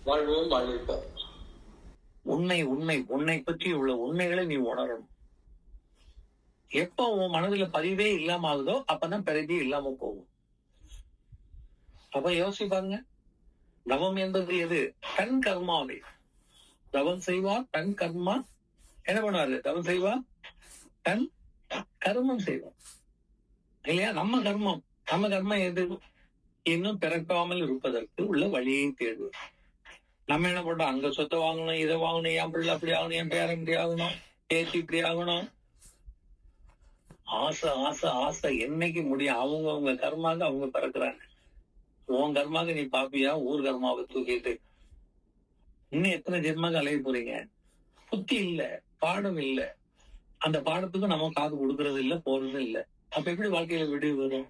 வாழ்வோம் வாழ்விப்போம். உன்னை உன்னை உன்னை பற்றி உள்ள உண்மைகளை நீ உணரணும். எப்ப உன் மனதுல பதிவே இல்லாம ஆகுதோ அப்பதான் பிறவி இல்லாம போகும். அப்ப யோசிச்சு பாருங்க. தவம் என்பது எது? தன் கர்மாவை தவம் செய்வார், தன் கர்மா என்ன பண்ணுவாரு? தவம் செய்வார், தன் கர்மம் செய்வார். இல்லையா? நம்ம கர்மம் எது? இன்னும் பிறக்காமல் இருப்பதற்கு உள்ள வழியை தேடுவோம். நம்ம என்ன பண்றோம்? அங்க சொத்தை வாங்கணும், இதை வாங்கணும், என் பிள்ளை அப்படி ஆகணும், என் பேரன் இப்படி ஆகணும், பேசி இப்படி ஆகணும். ஆசை ஆசை ஆசை என்னைக்கு முடியும்? அவங்க கர்மாக அவங்க பிறக்குறாங்க. உன் கர்மாக நீ பாப்பியா? ஊர் கர்மாவை தூக்கிட்டு இன்னும் எத்தனை ஜென்மாக அலைய போறீங்க? புத்தி இல்ல, பாடம் இல்ல. அந்த பாடத்துக்கு நம்ம காது கொடுக்கறது இல்ல, போறது இல்ல. அப்ப எப்படி வாழ்க்கையில விடிவு வரும்?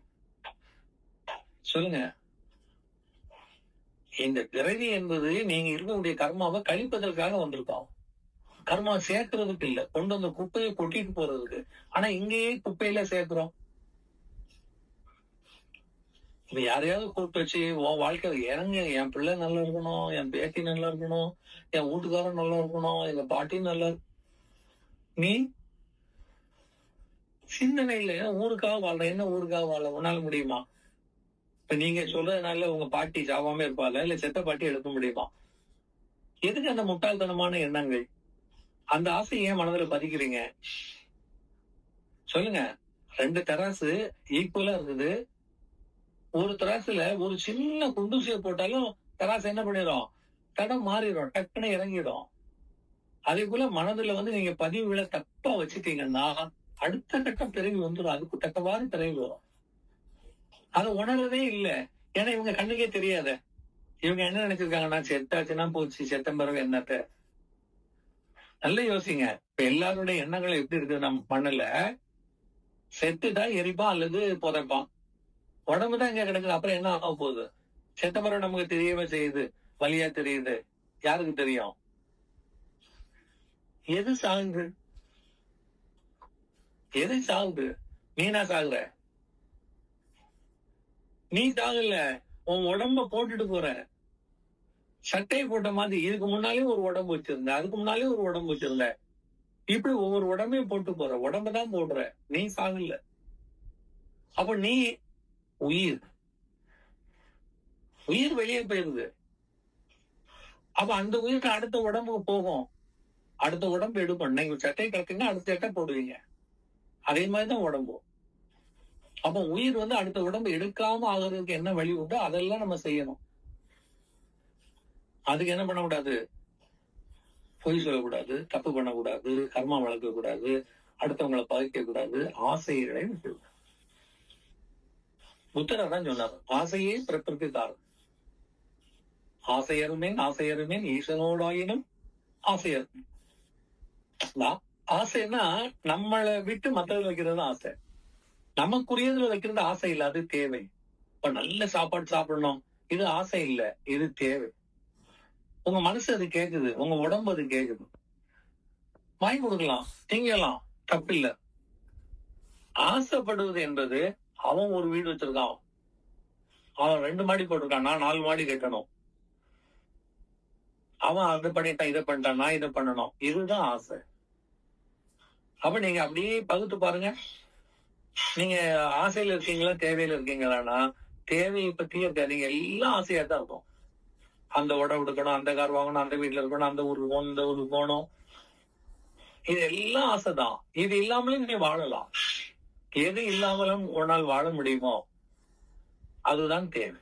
சொல்லுங்க. இந்த பிறவி என்பது நீங்க இருக்கக்கூடிய கர்மாவை கழிப்பதற்காக வந்திருக்கோம். கர்மா சேர்க்கறதுக்கு இல்ல, கொண்டு வந்த குப்பையை கொட்டிட்டு போறதுக்கு. ஆனா இங்கேயே குப்பையில சேர்க்கிறோம். இப்ப யாரையாவது கூப்பிட்டு வச்சு உன் வாழ்க்கை இறங்க, என் பிள்ளை நல்லா இருக்கணும், என் பேத்தி நல்லா இருக்கணும், என் வீட்டுக்காரன் நல்லா இருக்கணும், எங்க பாட்டி நல்லா நீ சிந்தனையில ஊருக்காக வாழ, என்ன ஊருக்காக வாழ உன்னால முடியுமா? இப்ப நீங்க சொல்றதுனால உங்க பாட்டி சாவாம இருப்பாள, இல்ல செத்த பாட்டி எடுக்க முடியுமா? எதுக்கு அந்த முட்டாள்தனமான எண்ணங்கள்? அந்த ஆசை ஏன் மனதுல பதிக்கிறீங்க? சொல்லுங்க. 2 தராசு ஈக்குவலா இருக்குது. ஒரு தராசுல ஒரு சின்ன குண்டூசியை போட்டாலும் தராசு என்ன பண்ணிடும்? தடம் மாறிடும், டக்குன்னு இறங்கிடும். அதே போல மனதுல நீங்க பதிவுகளை தப்பா வச்சுட்டீங்கன்னா அடுத்த கட்டம் பிறகு வந்துடும். அதுக்கு தக்கவாறு பிறகு வரும். அதை உணரவே இல்லை. ஏன்னா இவங்க கண்ணுக்கே தெரியாத. இவங்க என்ன நினைச்சிருக்காங்கன்னா செத்தாச்சுன்னா போச்சு, செத்த பிறகு என்னத்த. நல்ல யோசிங்க. இப்ப எல்லாருடைய எண்ணங்கள் எப்படி இருக்கு? நம்ம மண்ணுல செத்துட்டா எரிப்பான் அல்லது புதைப்பான். உடம்புதான் இங்க கிடக்குது. அப்புறம் என்ன ஆக போகுது? செத்த பிறகு நமக்கு தெரியவே செய்யுது, வழியா தெரியுது. யாருக்கு தெரியும்? எது சாகுது? எது சாகுது? நீனா சாகுற? நீ சாகல, உன் உடம்ப போட்டுட்டு போற. சட்டையை போட்ட மாதிரி இதுக்கு முன்னாலே ஒரு உடம்பு வச்சிருந்த, அதுக்கு முன்னாலே ஒரு உடம்பு வச்சிருந்த. இப்படி ஒவ்வொரு உடம்பையும் போட்டு போற. உடம்பதான் போடுற, நீ சாகல. அப்ப நீ உயிர் உயிர் வெளியே போயிருது. அப்ப அந்த உயிருக்கு அடுத்த உடம்புக்கு போகும். அடுத்த உடம்பு எடுக்கணும். நீங்க சட்டையை கலக்குங்க, அடுத்த சட்டை போடுவீங்க. அதே மாதிரிதான் உடம்பு. அப்ப உயிர் அடுத்த உடம்பு எடுக்காம ஆகுறதுக்கு என்ன வழி உண்டோ அதெல்லாம் நம்ம செய்யணும். அதுக்கு என்ன பண்ணக்கூடாது? பொய் சொல்லக்கூடாது, தப்பு பண்ணக்கூடாது, கர்மா வளர்க்க கூடாது, அடுத்தவங்களை பகைக்க கூடாது, ஆசைகளை விட்டு. புத்தர் தான் சொன்னார், ஆசையே பிறப்பிற்கு காரணம். ஆசையருமேன் ஈசனோடாயினும் ஆசையர். ஆசைன்னா நம்மளை விட்டு மற்றவர்கள் வைக்கிறது ஆசை. நமக்குரியதுல வைக்கிறது ஆசை இல்ல, அது தேவை. இப்ப நல்ல சாப்பாடு சாப்பிடணும், இது ஆசை இல்ல, இது தேவை. உங்க மனசு அது கேக்குது, உங்க உடம்பு அது கேக்குது. வாங்கி கொடுக்கலாம், திங்கலாம், தப்பில்ல. ஆசைப்படுவது என்பது அவன் ஒரு வீடு வச்சிருக்கான், அவன் 2 மாடி போட்டிருக்கான், நான் 4 மாடி கட்டணும். அவன் அதை பண்ணிட்டான், இதை பண்ணிட்டான், நான் இதை பண்ணணும். இதுதான் ஆசை. அப்ப நீங்க அப்படியே பகுத்து பாருங்க. நீங்க ஆசையில இருக்கீங்களா, தேவையில இருக்கீங்களான்னா தேவையை பற்றியே நீங்க எல்லாம் ஆசையா தான் இருக்கும். அந்த உடம்பு எடுக்கணும், அந்த கார் வாங்கணும், அந்த வீட்டுல இருக்கணும், அந்த ஊருக்கு போகணும், இந்த ஊருக்கு போகணும். இது எல்லாம் ஆசைதான். இது இல்லாமலும் நீ வாழலாம். எது இல்லாமலும் ஒரு நாள் வாழ முடியுமோ அதுதான் தேவை.